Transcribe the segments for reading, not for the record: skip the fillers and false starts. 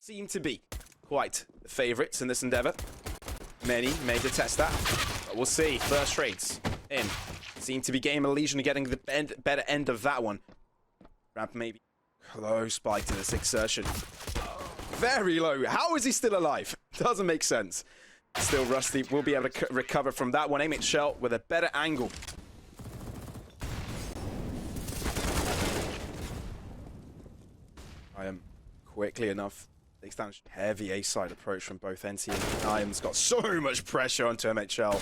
seem to be quite the favorites in this endeavor. Many may detest that, but we'll see. First trades in. Seem to be GamerLegion getting the better end of that one. Ramp maybe close spike to this exertion. Very low. How is he still alive? Doesn't make sense. Still Rusty will be able to recover from that one. HiGHLiGHTS with a better angle. I am quickly enough. They stand heavy A-side approach from both NT and IAM's got so much pressure onto MHL.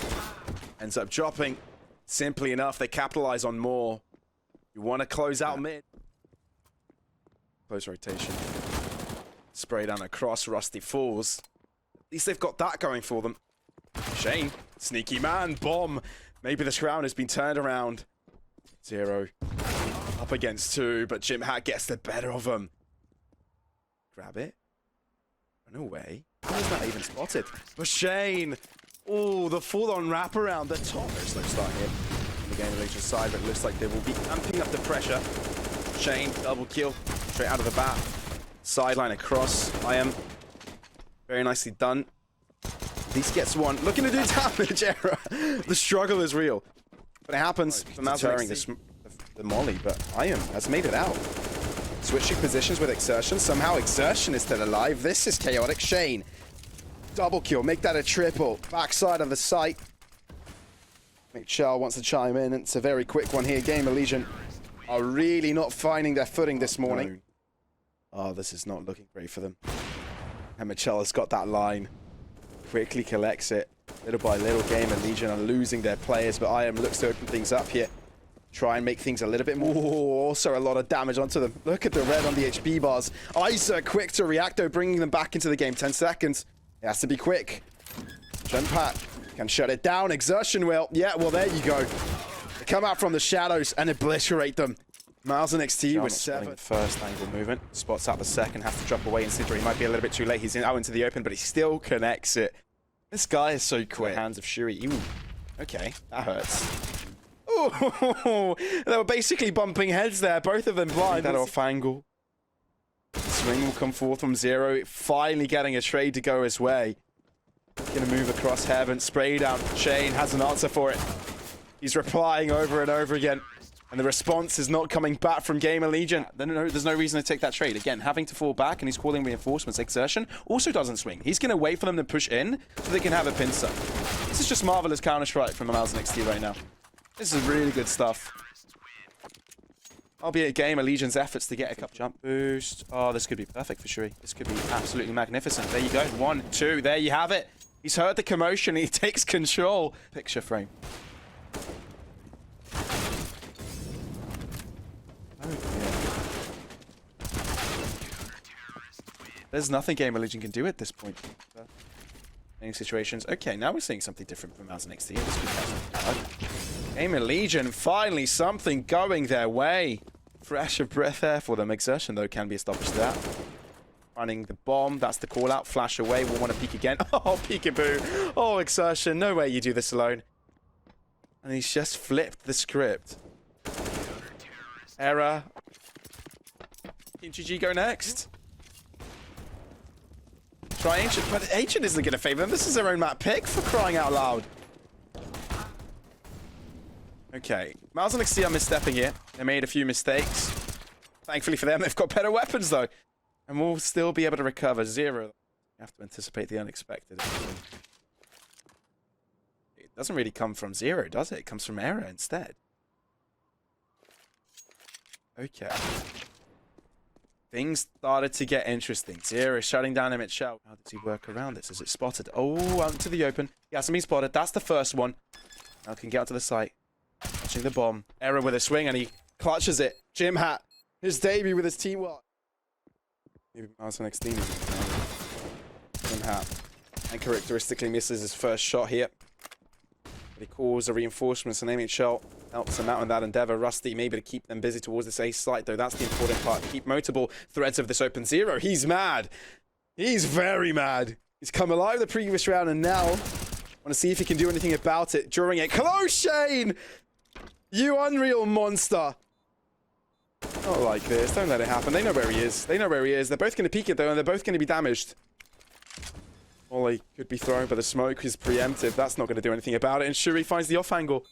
Ends up dropping. Simply enough, they capitalize on more. You want to close out mid. Close rotation. Spray down across, Rusty falls. At least they've got that going for them. Shane, sneaky man, bomb. Maybe this round has been turned around. 0. Up against 2, but GamerLegion gets the better of them. Grab it. Run away. How is that even spotted? But Shane! Oh, the full-on wraparound. The top. There's no start here on the GamerLegion side, but it looks like they will be amping up the pressure. Shane, double kill. Straight out of the bat. Sideline across. IAM. Very nicely done. At least gets one. Looking to do damage, Era. The struggle is real. But it happens. Deterring the molly, but IAM has made it out. Switching positions with Exertion. Somehow Exertion is still alive. This is chaotic. Shane. Double kill. Make that a triple. Backside of the site. HiGHLiGHTS wants to chime in. It's a very quick one here. GamerLegion are really not finding their footing this morning. Oh, this is not looking great for them. HiGHLiGHTS has got that line. Quickly collects it. Little by little, GamerLegion are losing their players, but IAM looks to open things up here. Try and make things a little bit more. Ooh, also a lot of damage onto them. Look at the red on the HP bars. Isa quick to react, though, bringing them back into the game. 10 seconds. It has to be quick. Jumpat can shut it down. Exertion will. Yeah, well, there you go. They come out from the shadows and obliterate them. MOUZ NXT with 7. First angle movement. Spots out the second. Has to drop away in Setari. He might be a little bit too late. He's out into the open, but he still connects it. This guy is so quick. Hands of Shuri. Ooh. Okay, that hurts. Ooh, they were basically bumping heads there. Both of them blind. That off angle. Swing will come forth from 0. Finally getting a trade to go his way. Gonna move across heaven. Spray down. Shane has an answer for it. He's replying over and over again. And the response is not coming back from GamerLegion. There's no reason to take that trade. Again, having to fall back, and he's calling reinforcements. Exertion also doesn't swing. He's going to wait for them to push in so they can have a pincer. This is just marvelous Counter-Strike from the MOUZ NXT right now. This is really good stuff. Albeit GamerLegion's efforts to get a couple jump boost. Oh, this could be perfect for Shuri. This could be absolutely magnificent. There you go. 1, 2. There you have it. He's heard the commotion. He takes control. Picture frame. There's nothing GamerLegion can do at this point. Any situations. Okay, now we're seeing something different from MOUZ NXT. This could be GamerLegion, finally something going their way. Fresh of breath there for them. Exertion, though, can be a stoppage to that. Running the bomb. That's the call out. Flash away. We'll want to peek again. Oh, peekaboo. Oh, Exertion. No way you do this alone. And he's just flipped the script. Error. Team GG go next. Try Ancient, but Ancient isn't going to favor them. This is their own map pick, for crying out loud. Okay, MOUZ NXT are misstepping here. They made a few mistakes. Thankfully for them, they've got better weapons though. And we'll still be able to recover. 0. You have to anticipate the unexpected. It doesn't really come from 0, does it? It comes from error instead. Okay. Things started to get interesting. 0 shutting down HiGHLiGHTS. How does he work around this? Is it spotted? Oh, out into the open. He hasn't been spotted. That's the first one. Now can get out to the site. Catching the bomb. Error with a swing, and he clutches it. GamerLegion, his debut with his teamwork. Maybe MOUZ NXT. GamerLegion. And characteristically misses his first shot here. But he calls the reinforcements, and HiGHLiGHTS helps him out in that endeavor. Rusty maybe to keep them busy towards this A site, though. That's the important part. Keep multiple threads of this open 0. He's mad. He's very mad. He's come alive the previous round, and now want to see if he can do anything about it during it. Close, Shane! You unreal monster. Not like this. Don't let it happen. They know where he is. They know where he is. They're both going to peek it, though, and they're both going to be damaged. Ollie could be thrown, but the smoke is preemptive. That's not going to do anything about it. And Shuri finds the off angle.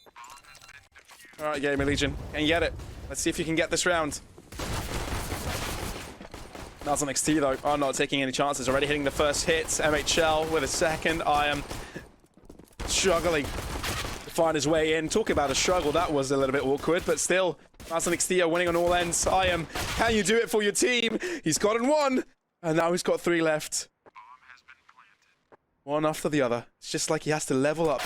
All right, GamerLegion. Can you get it? Let's see if you can get this round. MOUZ NXT, though, are not taking any chances. Already hitting the first hit. MHL with a second. I am struggling to find his way in. Talk about a struggle. That was a little bit awkward, but still, MOUZ NXT are winning on all ends. I am. Can you do it for your team? He's gotten one, and now he's got 3 left. One after the other. It's just like he has to level up,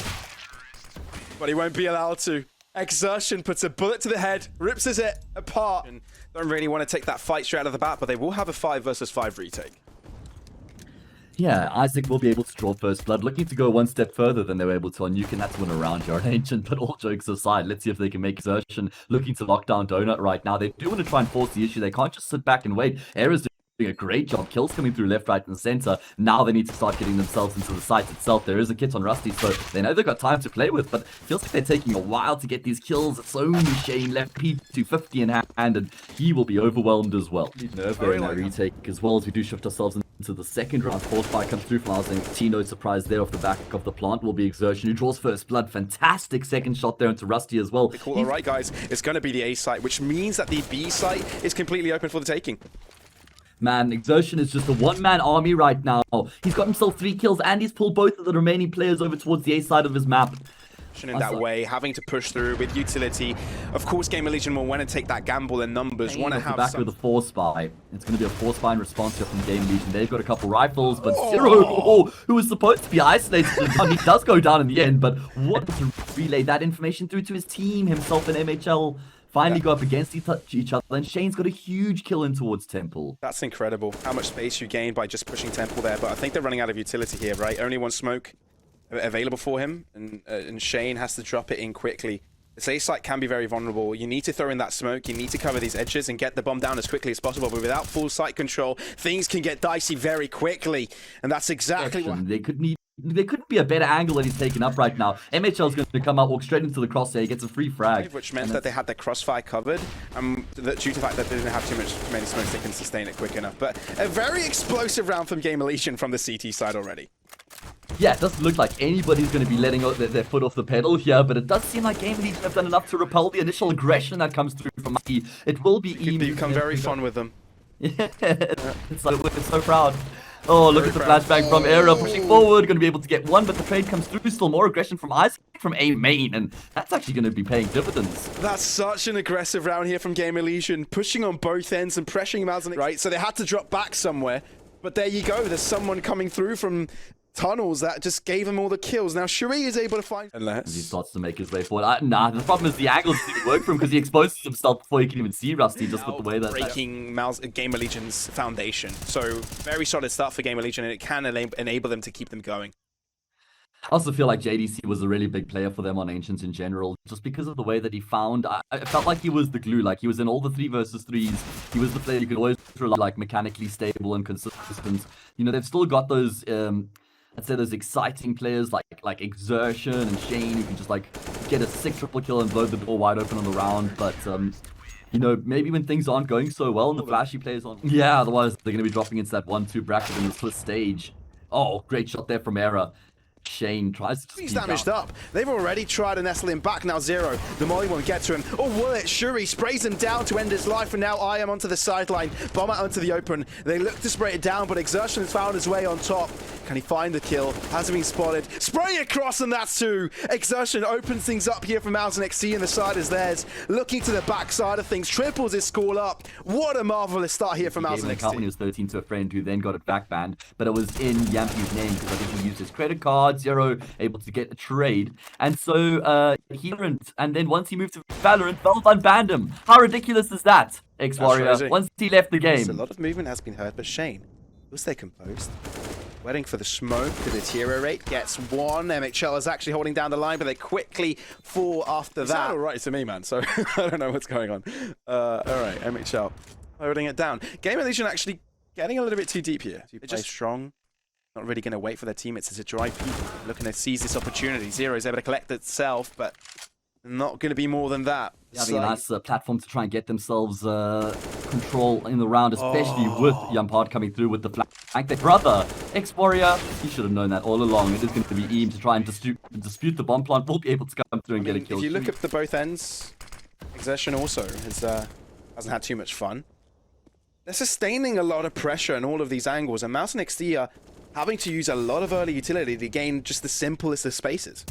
but he won't be allowed to. Exertion puts a bullet to the head, rips his head apart. And don't really want to take that fight straight out of the bat, but they will have a 5 versus 5 retake. Yeah, Isaac will be able to draw first blood, looking to go one step further than they were able to on Nuke, and that's win around here on Ancient. But all jokes aside, let's see if they can make Exertion looking to lock down Donut right now. They do want to try and force the issue. They can't just sit back and wait. Era's doing a great job. Kills coming through left, right, and center. Now they need to start getting themselves into the site itself. There is a kit on Rusty, so they know they've got time to play with, but feels like they're taking a while to get these kills. It's only Shane left, P250 in hand, and he will be overwhelmed as well. Nerve there in that retake as well, as we do shift ourselves into the second round. Force fire comes through from MOUZ. No surprise there off the back of the plant will be Exertion, who draws first blood. Fantastic second shot there into Rusty as well. Cool. All right, guys, it's going to be the A site, which means that the B site is completely open for the taking. Man, Exertion is just a one-man army right now. He's got himself 3 kills, and he's pulled both of the remaining players over towards the A side of his map. In that way, having to push through with utility. Of course, GamerLegion will want to take that gamble in numbers. Want to have back with a force spy. It's going to be a force spy in response here from GamerLegion. They've got a couple rifles, but Zero, who was supposed to be isolated, he does go down in the end. But what to relay that information through to his team, himself and MHL. Finally go up against each other, and Shane's got a huge kill in towards Temple. That's incredible, how much space you gain by just pushing Temple there, but I think they're running out of utility here, right? Only one smoke available for him, and Shane has to drop it in quickly. This A site can be very vulnerable. You need to throw in that smoke, you need to cover these edges and get the bomb down as quickly as possible, but without full site control, things can get dicey very quickly, and that's exactly what... There couldn't be a better angle that he's taken up right now. MHL's going to come out, walk straight into the crosshair, he gets a free frag. Which meant that they had their crossfire covered, due to the fact that they didn't have too many smokes, they can sustain it quick enough. But a very explosive round from GamerLegion from the CT side already. Yeah, it doesn't look like anybody's going to be letting their foot off the pedal here, but it does seem like GamerLegion have done enough to repel the initial aggression that comes through from E. It will be E. You become very fun with them. Yeah, it's so proud. Oh, look at the flashbang from Era pushing forward, going to be able to get one, but the trade comes through. Still more aggression from Isaac from A main, and that's actually going to be paying dividends. That's such an aggressive round here from GamerLegion, pushing on both ends and pressuring MOUZ, right? So they had to drop back somewhere, but there you go. There's someone coming through from tunnels that just gave him all the kills. Now Shuri is able to find... As he starts to make his way forward. Nah, the problem is the angles didn't work for him because he exposes himself before he can even see Rusty, just with the way that... Breaking GamerLegion's foundation. So very solid start for GamerLegion, and it can enable them to keep them going. I also feel like JDC was a really big player for them on Ancients in general, just because of the way that he found... I felt like he was the glue, like he was in all the 3 versus 3s. He was the player you could always rely, like mechanically stable and consistent. You know, they've still got those... I'd say those exciting players like Exertion and Shane who can just like get a sick triple kill and blow the door wide open on the round, but you know, maybe when things aren't going so well and the flashy players on, yeah, otherwise they're going to be dropping into that 1-2 bracket in the split stage. Oh, great shot there from Era. Shane tries to... He's damaged up. They've already tried to nestle him back. Now Zero. The molly won't get to him. Oh, will it? Shuri sprays him down to end his life, and now I am onto the sideline. Bomb out onto the open. They look to spray it down, but Exertion has found his way on top. Can he find the kill? Hasn't been spotted. Spray across, and that's 2. Exertion opens things up here from MOUZ NXT, and the side is theirs. Looking to the back side of things. Triples his score up. What a marvelous start here from MOUZ NXT. When he was 13 to a friend who then got it back banned, but it was in Yampi's name because I think he used his credit card. Zero able to get a trade, and so he learned, and then once he moved to Valorant, Valve unbanned him. How ridiculous is that, X-Warrior? Once he left the game. A lot of movement has been heard, but Shane will stay composed. Waiting for the smoke to deteriorate, gets one. MHL is actually holding down the line, but they quickly fall after that. Sound all right to me, man, so I don't know what's going on. All right, MHL holding it down. GamerLegion actually getting a little bit too deep here. They're just strong. Not really going to wait for their teammates to drive people. Looking to seize this opportunity. Zero is able to collect itself, but Not going to be more than that. Having a nice platform to try and get themselves control in the round, especially with Yampard coming through with the flank. Their brother, ex-warrior, he should have known that all along. It is going to be Eames to try and dispute the bomb plant. Will be able to come through and get a kill. If you look at the both ends, Exertion also hasn't had too much fun. They're sustaining a lot of pressure in all of these angles, and MOUZ NXT are having to use a lot of early utility to gain just the simplest of spaces.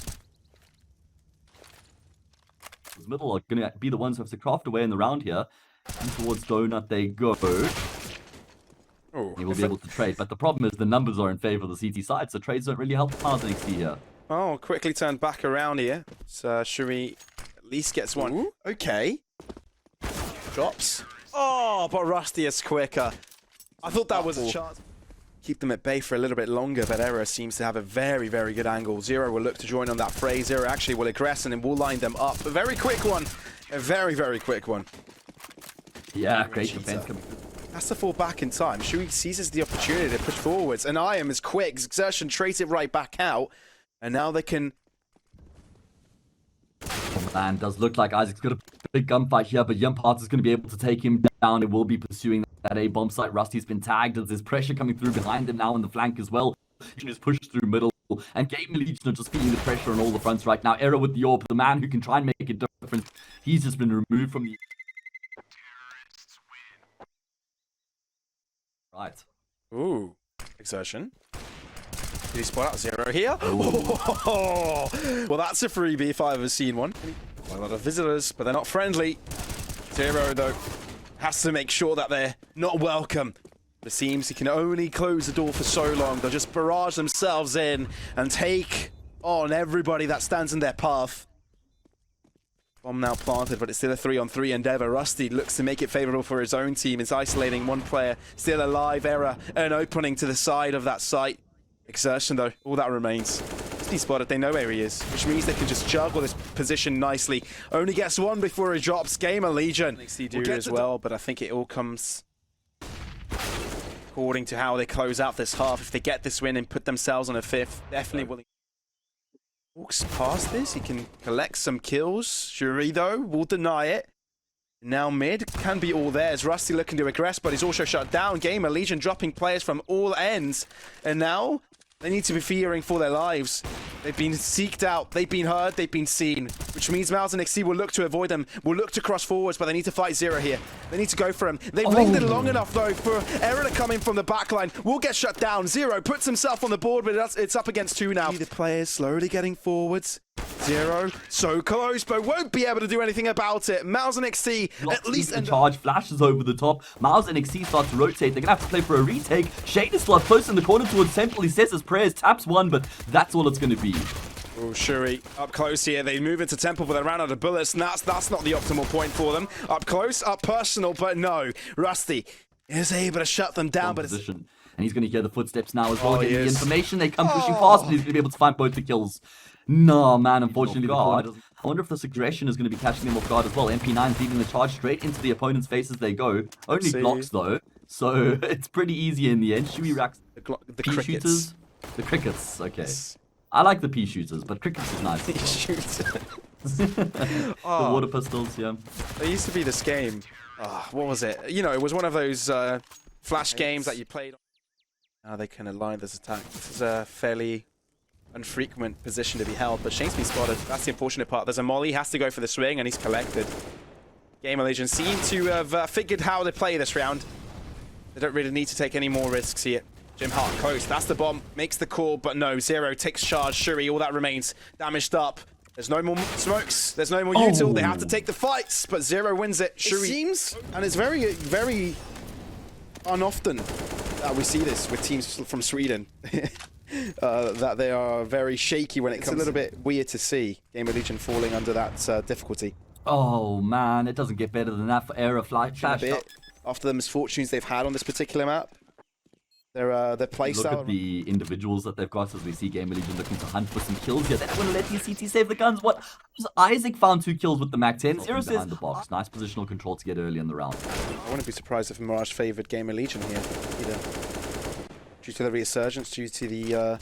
Middle are going to be the ones who have to craft away in the round here. And towards Donut they go. He will be able to trade, but the problem is the numbers are in favor of the CT side, so trades don't really help MOUZ NXT here. Oh, quickly turned back around here. So Shuri at least gets one. Ooh, okay. Drops. Oh, but Rusty is quicker. I thought that was a chance. Keep them at bay for a little bit longer, but Error seems to have a very, very good angle. Zero will look to join on that fray. Zero actually will aggress and then will line them up. A very quick one. A very, very quick one. Yeah, great defense coming through. Has to fall back in time. Shui seizes the opportunity to push forwards, and IAM is quick. Exertion trace it right back out, and now they can... Oh man, does look like Isaac's got a big gunfight here, but Yampard is going to be able to take him down. It will be pursuing that A bomb site. Rusty's been tagged as there's pressure coming through behind him now on the flank as well. He can just push through middle, and GamerLegion are just feeling the pressure on all the fronts right now. Error with the orb, the man who can try and make a difference. He's just been removed from the... Right. Ooh, Exertion. Did he spot out Zero here? Oh. Well, that's a freebie if I've ever seen one. A lot of visitors, but they're not friendly. Zero, though, has to make sure that they're not welcome. It seems he can only close the door for so long. They'll just barrage themselves in and take on everybody that stands in their path. Bomb now planted, but it's still a 3-on-3 endeavor. Rusty looks to make it favorable for his own team. It's isolating one player, still alive. Error, an opening to the side of that site. Exertion, though, all that remains. He spotted, they know where he is, which means they can just juggle this position nicely. Only gets one before he drops. GamerLegion. They do as well, but I think it all comes according to how they close out this half. If they get this win and put themselves on a fifth, definitely willing. Walks past this, he can collect some kills. Shuri, though, will deny it. Now mid can be all theirs. Rusty looking to aggress, but he's also shut down. GamerLegion dropping players from all ends. And now they need to be fearing for their lives. They've been seeked out, they've been heard, they've been seen. Which means MOUZ NXT will look to avoid them, will look to cross forwards, but they need to fight Zero here. They need to go for him. They've waited long enough, though, for Error to come in from the backline. Will get shut down. Zero puts himself on the board, but it's up against two now. The players slowly getting forwards. Zero, so close, but won't be able to do anything about it. MOUZ NXT, at least... The charge flashes over the top. MOUZ NXT starts to rotate. They're going to have to play for a retake. Shade is still up close in the corner towards Temple. He says his prayers, taps one, but that's all it's going to be. Oh, Shuri up close here. They move into Temple, but they ran out of bullets, and that's not the optimal point for them. Up close, up personal, but no. Rusty is able to shut them down, but it's... And he's going to hear the footsteps now as well. Getting the information. They come pushing past, but he's going to be able to find both the kills. No, man, unfortunately, I wonder if this aggression is going to be catching them off guard as well. MP9's leading the charge straight into the opponent's face as they go. Only blocks, though, so it's pretty easy in the end. Shui racks the pea crickets. Shooters. The crickets, okay. Yes. I like the pea shooters, but crickets is nice. Pea shooters. The water pistols, yeah. There used to be this game. What was it? You know, it was one of those flash games that you played. Now they can align this attack. This is a fairly unfrequent position to be held, but Shane's been spotted. That's the unfortunate part. There's a molly, has to go for the swing, and he's collected. GamerLegion seem to have figured how to play this round. They don't really need to take any more risks here. Jim Hart close. That's the bomb. Makes the call, but no. Zero takes charge. Shuri, all that remains damaged up. There's no more smokes. There's no more util. They have to take the fights, but Zero wins it. Shuri seems, and it's very, very unoften that we see this with teams from Sweden. That they are very shaky when it comes. It's a little bit weird to see GamerLegion falling under that difficulty. Oh man, it doesn't get better than that for Error Flash. After the misfortunes they've had on this particular map, their playstyle. Look at the individuals that they've got as we see GamerLegion looking to hunt for some kills here. They don't want to let these CT save the guns. What? Isaac found 2 kills with the Mac-10. Zero says behind the box. Nice positional control to get early in the round. I wouldn't be surprised if Mirage favoured GamerLegion here either. Due to the resurgence, due to the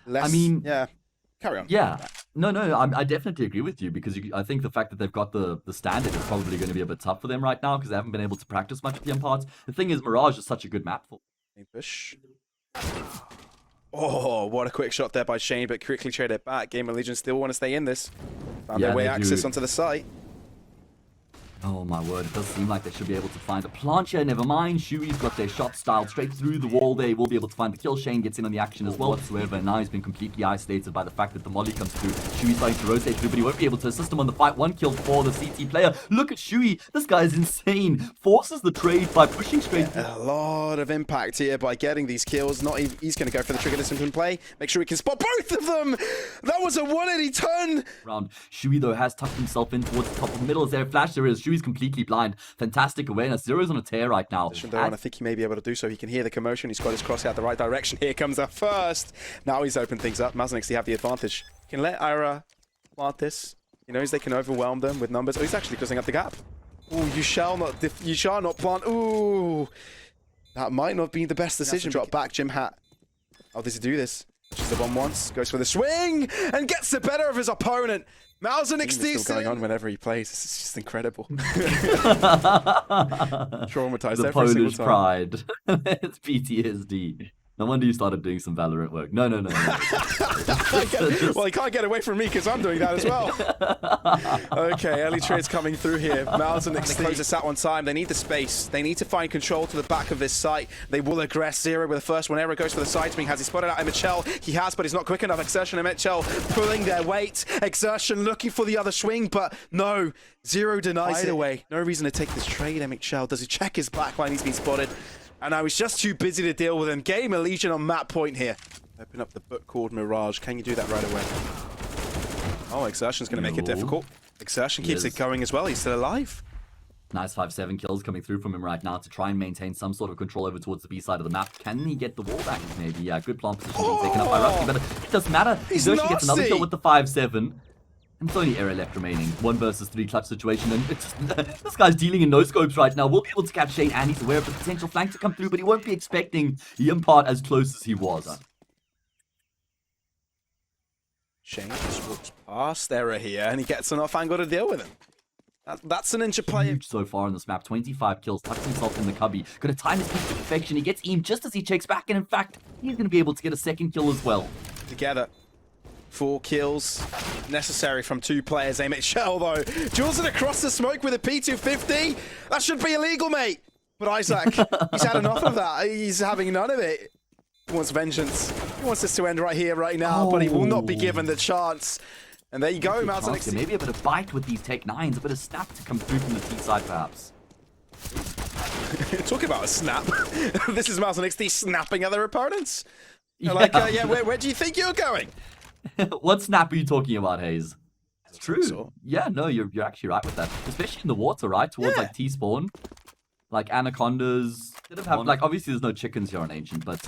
less. I mean, yeah. Carry on. Yeah, no, I definitely agree with you because I think the fact that they've got the standard is probably going to be a bit tough for them right now because they haven't been able to practice much with the parts. The thing is, Mirage is such a good map for. Push. Oh, what a quick shot there by Shane, but quickly trade it back. GamerLegion still want to stay in this. Found their way access onto the site. Oh my word, it does seem like they should be able to find the plant here. Never mind, Shui's got their shot styled straight through the wall. They will be able to find the kill. Shane gets in on the action as well whatsoever, and now he's been completely isolated by the fact that the molly comes through. Shui's starting to rotate through, but he won't be able to assist him on the fight. 1 kill for the CT player. Look at Shui, this guy is insane. Forces the trade by pushing straight through. A lot of impact here by getting these kills. Not even, he's going to go for the trigger distance and play. Make sure he can spot both of them. That was a 180 turn. Round. Shui though has tucked himself in towards the top of the middle. Is there a flash? There is. Shui's completely blind. Fantastic awareness. Zero's on a tear right now. And I think he may be able to do so. He can hear the commotion. He's got his crosshair the right direction. Here comes our first. Now he's opened things up. MOUZ NXT have the advantage. Can let Ira plant this. He knows they can overwhelm them with numbers. Oh, he's actually closing up the gap. Ooh, you shall not plant. Ooh, that might not be the best decision. Drop back, Jim Hat. How does he do this? Just the bomb once, goes for the swing, and gets the better of his opponent. MOUZ NXT still going on whenever he plays. This is just incredible. Traumatized the every single Polish time. pride. It's PTSD. No wonder you started doing some Valorant work. No. Well, he can't get away from me because I'm doing that as well. Okay, early trade's coming through here. MOUZ NXT. They close this out on time. They need the space. They need to find control to the back of this site. They will aggress Zero with the first one. Arrow goes for the side swing. Has he spotted out MHL? He has, but he's not quick enough. Exertion and MHL pulling their weight. Exertion looking for the other swing, but no. Zero denies it away. No reason to take this trade. MHL, does he check his backline? He's been spotted. And I was just too busy to deal with him. GamerLegion on map point here. Open up the book called Mirage. Can you do that right away? Oh, Exertion's going to make it difficult. Exertion keeps it going as well. He's still alive. Nice 5-7 kills coming through from him right now to try and maintain some sort of control over towards the B side of the map. Can he get the wall back? Maybe. Yeah, good plant position being taken up by Rusty, but it doesn't matter. Exertion gets another kill with the 5-7. And it's only Era left remaining. 1 versus 3 clutch situation. And it's, this guy's dealing in no scopes right now. We'll be able to catch Shane, and he's aware of the potential flank to come through, but he won't be expecting Yimpart as close as he was. Shane just walks past Era here, and he gets an off angle to deal with him. That's an inch of play. Huge so far on this map. 25 kills. Tucks himself in the cubby. Gonna time his piece to perfection. He gets Eam just as he checks back, and in fact, he's gonna be able to get a 2nd kill as well. Together. 4 kills necessary from 2 players. MHL though, jewels it across the smoke with a P250. That should be illegal, mate. But Isaac, he's had enough of that. He's having none of it. He wants vengeance. He wants this to end right here, right now, but he will not be given the chance. And there you go, MOUZ NXT. Maybe a bit of bite with these Tech 9s, a bit of snap to come through from the T side, perhaps. Talking about a snap. This is MOUZ NXT snapping at their opponents. Yeah. Like, where do you think you're going? What snap are you talking about, Hayes? It's true. So. Yeah, no, you're actually right with that. Especially in the water, right? Towards like T-spawn. Like anacondas. Like obviously there's no chickens here on Ancient, but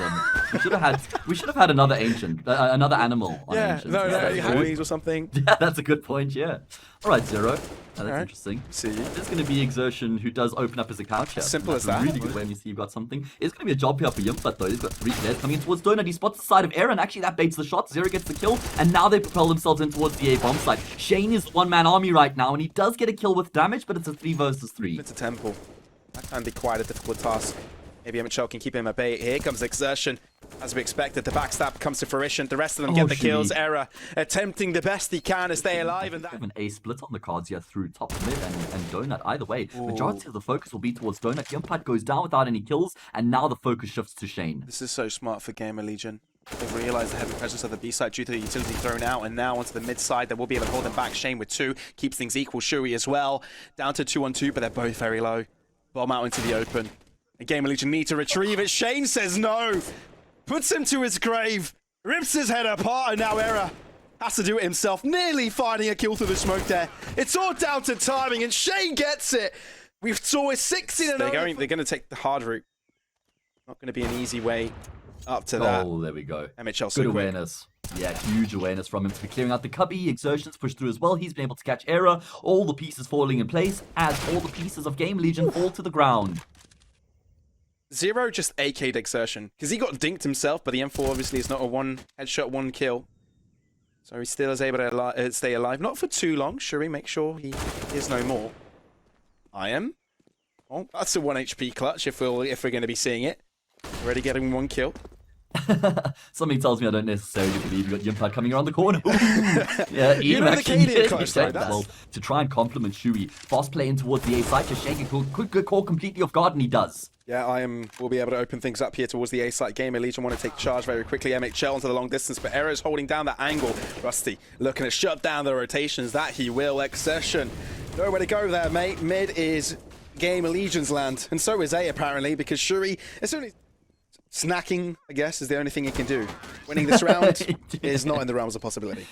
we should have had another Ancient, another animal on Ancient. Halloween or something. Yeah, that's a good point. Yeah. All right, Zero. That's interesting. See, there's going to be Exertion who does open up his account here. Simple as that. Really good when you see you've got something. It's going to be a job here for Yimpart though. He's got 3 players coming in towards Donut. He spots the side of Aaron. Actually, that baits the shot. Zero gets the kill, and now they propel themselves in towards the A bomb site. Shane is one-man army right now, and he does get a kill with damage, but it's a 3 versus 3. It's a temple. That can be quite a difficult task. Maybe MHL can keep him at bay. Here comes Exertion. As we expected, the backstab comes to fruition. The rest of them get the kills. Era attempting the best he can to stay alive. And that... an A split on the cards here through top mid and Donut. Either way, majority of the focus will be towards Donut. Yimpart goes down without any kills, and now the focus shifts to Shane. This is so smart for GamerLegion. They've realized the heavy presence of the B side due to the utility thrown out, and now onto the mid side. They will be able to hold them back. Shane with 2 keeps things equal. Shui as well. Down to 2-on-2, but they're both very low. Bomb out into the open. And GamerLegion need to retrieve it. Shane says no. Puts him to his grave. Rips his head apart, and now Era has to do it himself. Nearly finding a kill through the smoke there. It's all down to timing, and Shane gets it. We saw a 16 and they're going to take the hard route. Not going to be an easy way up to that. Oh, there we go. MHL good awareness. Yeah, huge awareness from him to be clearing out the cubby. Exertions pushed through as well. He's been able to catch Era. All the pieces falling in place as all the pieces of GamerLegion fall to the ground. Zero just AK'd Exertion, because he got dinked himself, but the M4 obviously is not a one headshot, one kill. So he still is able to stay alive. Not for too long. Shuri, make sure he is no more. I am. Oh, that's a 1 HP clutch if we're going to be seeing it. Already getting 1 kill. Something tells me I don't necessarily believe you got Yumpad coming around the corner. Yeah, You know the Canadian clutch, though, well, to try and compliment Shuri. Fast play in towards the A site to shake it. Quick call completely off guard, and he does. Yeah, we'll be able to open things up here towards the A site. GamerLegion want to take charge very quickly. MHL onto the long distance, but Era is holding down that angle. Rusty looking to shut down the rotations. That he will. Exertion. Nowhere to go there, mate. Mid is GamerLegion's land, and so is A apparently, because Shuri, as soon as snacking, I guess, is the only thing he can do. Winning this round is not in the realms of possibility.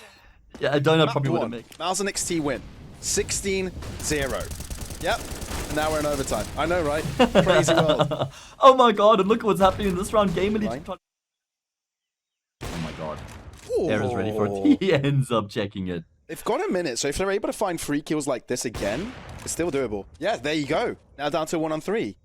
Yeah, I don't know, probably wouldn't make. MOUZ NXT win. 16-0. Yep. And now we're in overtime. I know, right? Crazy world. Oh my god, and look at what's happening in this round. GamerLegion. Oh my god. Era's ready for it. He ends up checking it. They've got a minute, so if they're able to find 3 kills like this again, it's still doable. Yeah, there you go. Now down to 1-on-3.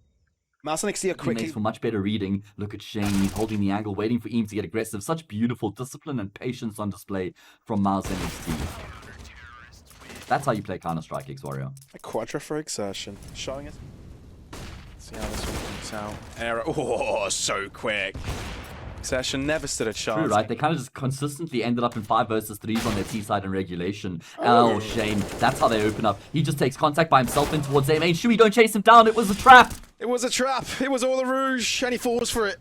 MOUZ NXT are quickly... for much better reading. Look at Shane, he's holding the angle, waiting for Eames to get aggressive. Such beautiful discipline and patience on display from MOUZ NXT. That's how you play Counter-Strike, X-Warrior. A quadra for Exertion. Showing us. See how this one comes out. Era. Oh, so quick. Exertion never stood a chance. True, right? They kind of just consistently ended up in 5 versus 3s on their T side in regulation. Oh, Shane. That's how they open up. He just takes contact by himself in towards A main. Shui, don't chase him down. It was a trap. It was a trap. It was all a rouge. And he falls for it.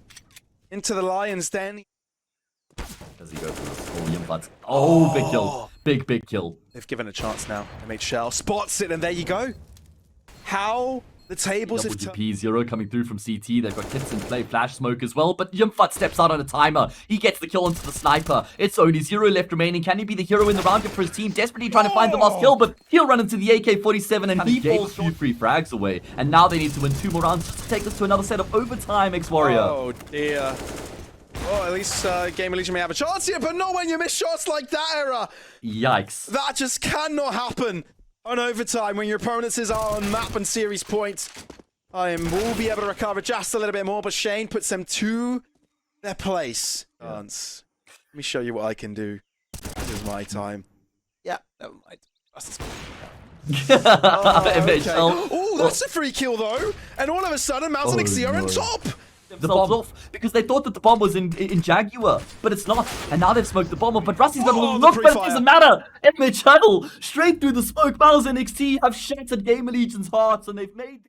Into the lion's den. Does he go for this? Oh, Yumpad. Oh, big kill. Big kill. They've given a chance now. MHL spots it, and there you go. How the tables have turned. WP0 coming through from CT. They've got kits in play, flash smoke as well. But Yumpad steps out on a timer. He gets the kill onto the sniper. It's only 0 left remaining. Can he be the hero in the round for his team? Desperately trying to find the last kill, but he'll run into the AK-47 and he falls 2 free frags away. And now they need to win 2 more rounds just to take this to another set of overtime, X-Warrior. Oh, dear. Well, at least GamerLegion may have a chance here, but not when you miss shots like that, Era. Yikes. That just cannot happen on overtime when your opponents are on map and series points. Will be able to recover just a little bit more, but Shane puts them to their place. Let me show you what I can do. This is my time. Yeah, never mind. Oh, that's a free kill though. And all of a sudden, MOUZ NXT are on top. The bomb's off because they thought that the bomb was in Jaguar, but it's not. And now they've smoked the bomb up, but Rusty's got a little look, but it doesn't matter. MHL straight through the smoke. MOUZ NXT have shattered GamerLegion's hearts, and they've made